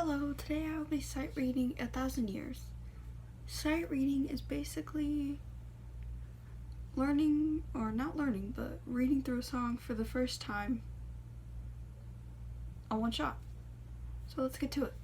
Hello, today I will be sight reading 1,000 Years. Sight reading is basically learning, or not learning, but reading through a song for the first time on one shot. So let's get to it.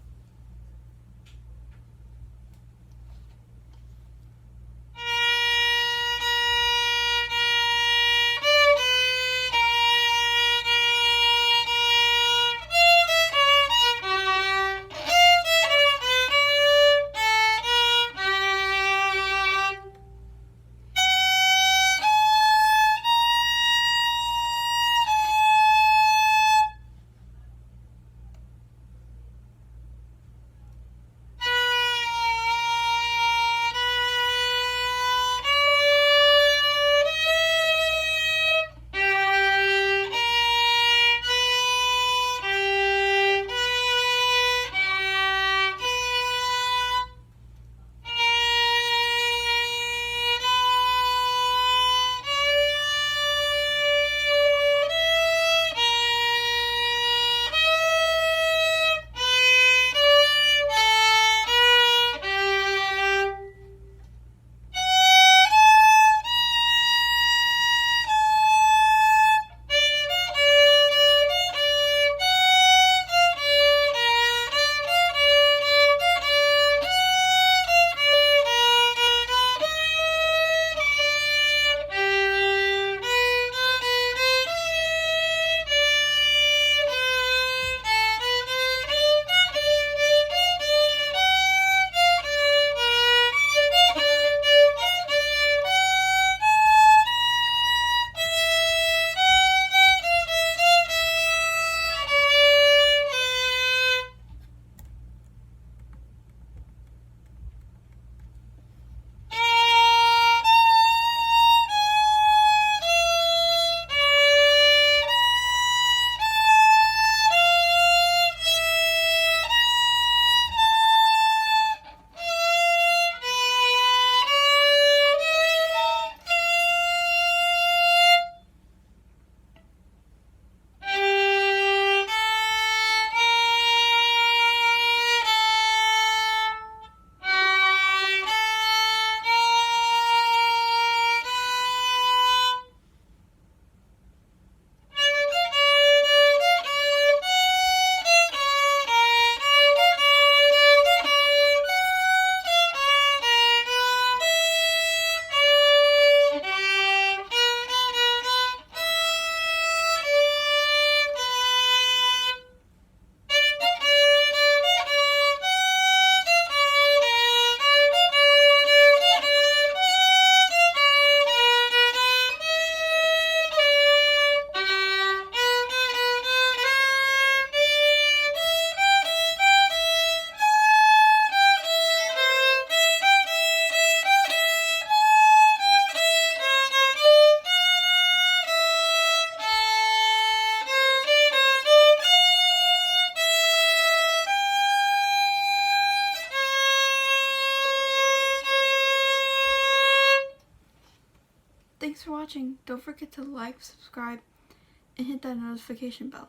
Thanks for watching. Don't forget to like, subscribe, and hit that notification bell.